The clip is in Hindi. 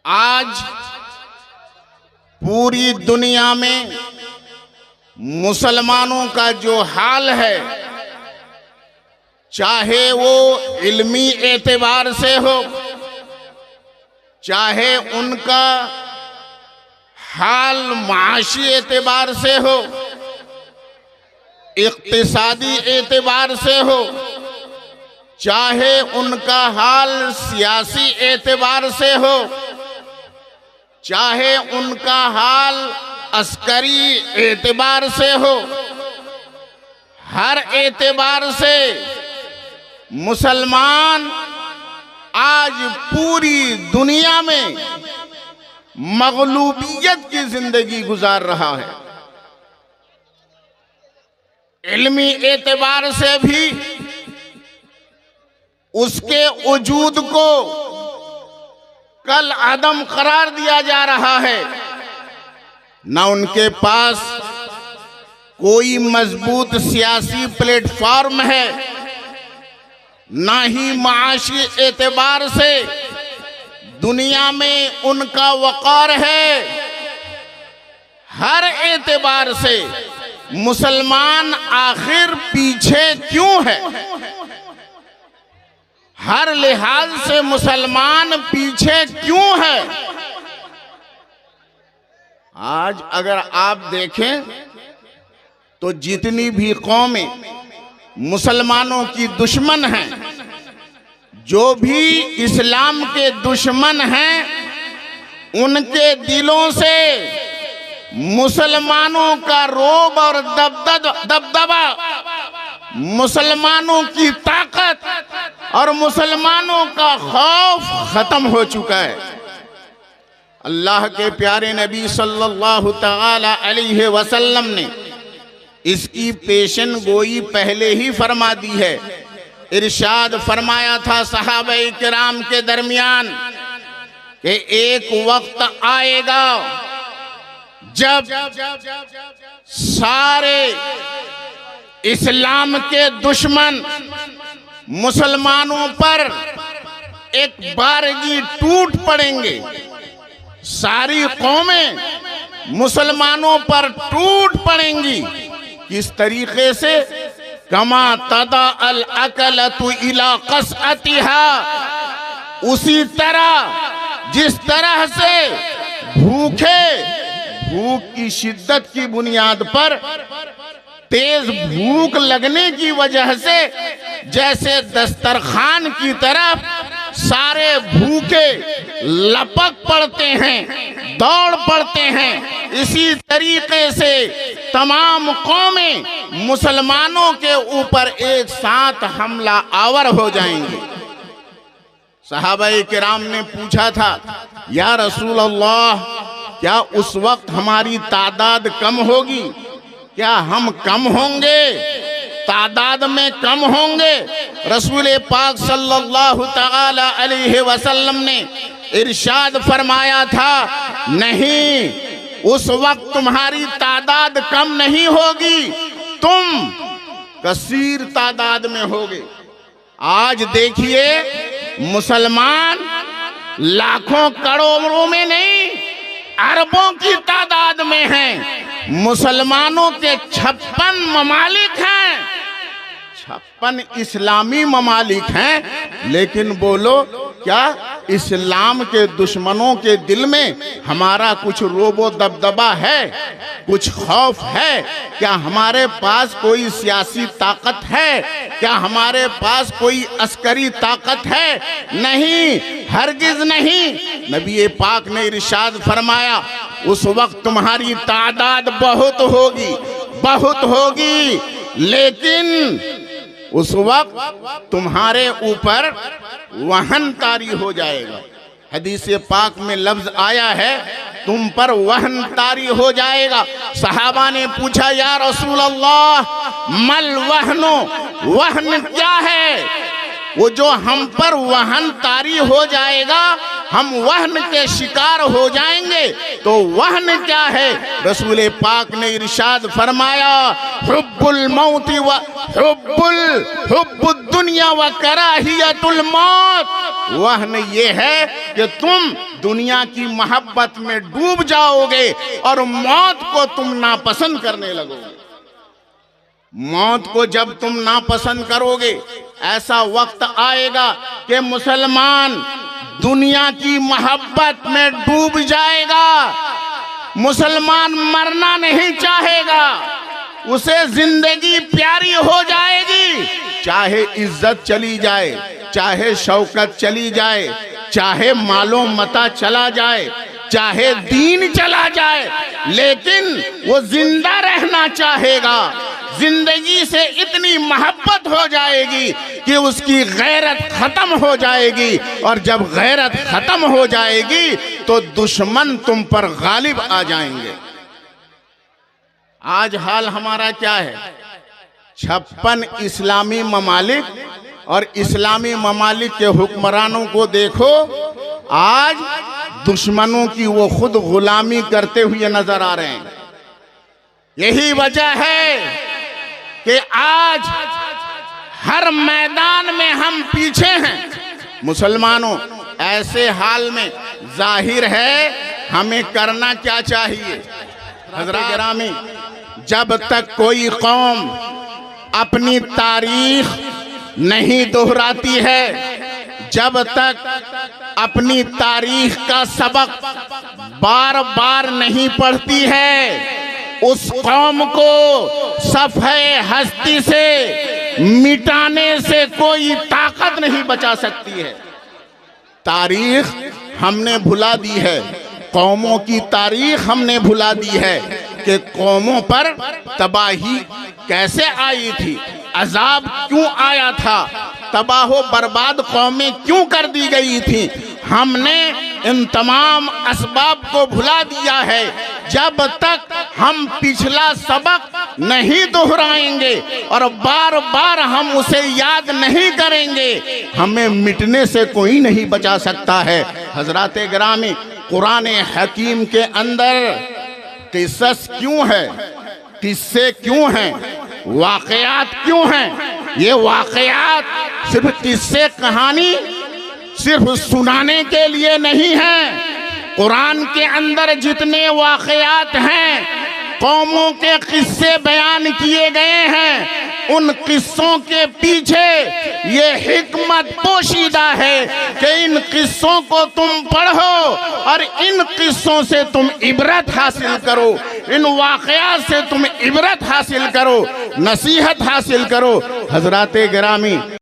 आज पूरी दुनिया में मुसलमानों का जो हाल है, चाहे वो इल्मी एतबार से हो, चाहे उनका हाल माशी एतबार से हो, इक्तिसादी एतबार से हो, चाहे उनका हाल सियासी एतबार से हो, चाहे उनका हाल अस्करी एतबार से हो, हर एतबार से मुसलमान आज पूरी दुनिया में मगलूबियत की जिंदगी गुजार रहा है। इल्मी एतबार से भी उसके वजूद को कल आदम करार दिया जा रहा है। न उनके पास कोई मजबूत सियासी प्लेटफॉर्म है, ना ही माशी एतबार से दुनिया में उनका वक़ार है। हर एतबार से मुसलमान आखिर पीछे क्यों है? हर लिहाज से मुसलमान पीछे क्यों है? आज अगर आप देखें तो जितनी भी कौमें मुसलमानों की दुश्मन हैं, जो भी इस्लाम के दुश्मन हैं, उनके दिलों से मुसलमानों का रोब और दबदबा, मुसलमानों की ताकत और मुसलमानों का खौफ खत्म हो चुका है। अल्लाह के प्यारे नबी सल्लल्लाहु तआला अलैहि वसल्लम ने इसकी पेशन गोई पहले ही फरमा दी है। इरशाद फरमाया था सहाबाए किराम के दरमियान कि एक वक्त आएगा जब सारे इस्लाम के दुश्मन मुसलमानों पर एक बारगी टूट पड़ेंगे। सारी कौमें मुसलमानों पर टूट पड़ेंगी। किस तरीके से? कमा तदा अल अकलतु इला कसअतिहा, उसी तरह जिस तरह से भूख की शिद्दत की बुनियाद पर, तेज भूख लगने की वजह से जैसे दस्तरखान की तरफ सारे भूखे लपक पड़ते हैं, दौड़ पड़ते हैं, इसी तरीके से तमाम कौमें मुसलमानों के ऊपर एक साथ हमला आवर हो जाएंगे। सहाबाए किराम ने पूछा था, या रसूल अल्लाह, क्या उस वक्त हमारी तादाद कम होगी? क्या हम कम होंगे? तादाद में कम होंगे? रसूल पाक सल्लल्लाहु तआला अलैहि वसल्लम ने इरशाद फरमाया था, नहीं, उस वक्त तुम्हारी तादाद कम नहीं होगी, तुम कसीर तादाद में होगे। आज देखिए, मुसलमान लाखों करोड़ों में नहीं, अरबों की तादाद में हैं। मुसलमानों के 56 ममालिक हैं, 56 इस्लामी ममालिक हैं, लेकिन बोलो, क्या इस्लाम के दुश्मनों के दिल में हमारा कुछ रोबो दबदबा है? कुछ खौफ है? क्या हमारे पास कोई सियासी ताकत है? क्या हमारे पास कोई अस्करी ताकत है? नहीं, हरगिज नहीं। नबी पाक ने इरशाद फरमाया, उस वक्त तुम्हारी तादाद बहुत होगी, लेकिन उस वक्त तुम्हारे ऊपर वहन तारी हो जाएगा। हदीस पाक में लफ्ज आया है, तुम पर वहन तारी हो जाएगा। सहाबा ने पूछा, या रसूल अल्लाह, मल वहनो, वहन क्या है? वो जो हम पर वहन तारी हो जाएगा, हम वहन के शिकार हो जाएंगे। तो वहन क्या है? रसूल पाक ने इरशाद फरमाया, हुब्बुल मौती व हुब्बुद दुनिया व कराहियतुल मौत। वहन ये है कि तुम दुनिया की मोहब्बत में डूब जाओगे और मौत को तुम नापसंद करने लगोगे। मौत को जब तुम नापसंद करोगे, ऐसा वक्त आएगा कि मुसलमान दुनिया की मोहब्बत में डूब जाएगा। मुसलमान मरना नहीं चाहेगा, उसे जिंदगी प्यारी हो जाएगी। चाहे इज्जत चली जाए, चाहे शौकत चली जाए, चाहे मालो मता चला जाए, चाहे दीन चला जाए, लेकिन वो जिंदा रहना चाहेगा। जिंदगी से इतनी मोहब्बत हो जाएगी कि उसकी गैरत खत्म हो जाएगी, और जब गैरत खत्म हो जाएगी तो दुश्मन तुम पर गालिब आ जाएंगे। आज हाल हमारा क्या है? 56 इस्लामी ममालिक और इस्लामी ममालिक के हुक्मरानों को देखो, आज दुश्मनों की वो खुद गुलामी करते हुए नजर आ रहे हैं। यही वजह है कि आज हर मैदान में हम पीछे हैं। मुसलमानों, ऐसे हाल में जाहिर है हमें करना क्या चाहिए? हज़रात गिरामी, जब तक कोई कौम अपनी तारीख नहीं दोहराती है, जब तक अपनी तारीख का सबक बार बार नहीं पढ़ती है, उस कौम को सफ़े हस्ती से मिटाने से कोई ताकत नहीं बचा सकती है। तारीख हमने भुला दी है, कौमों की तारीख हमने भुला दी है कि कौमों पर तबाही कैसे आई थी, अजाब क्यों आया था, तबाह बर्बाद कौमें क्यों कर दी गई थी। हमने इन तमाम असबाब को भुला दिया है। जब तक हम पिछला सबक नहीं दोहराएंगे और बार बार हम उसे याद नहीं करेंगे, हमें मिटने से कोई नहीं बचा सकता है। हजरात गिरामी, कुरान हकीम के अंदर किस्सस क्यों है, किस्से क्यों हैं, वाक़यात क्यों हैं? ये वाक़यात सिर्फ किस्से कहानी सिर्फ सुनाने के लिए नहीं है। कुरान के अंदर जितने वाक़यात हैं, कौमों के किस्से बयान किए गए हैं, उन किस्सों के पीछे ये हिकमत पोशीदा है कि इन किस्सों को तुम पढ़ो और इन किस्सों से तुम इबरत हासिल करो, इन वाक़यात से तुम इबरत हासिल करो, नसीहत हासिल करो। हज़रात गिरामी,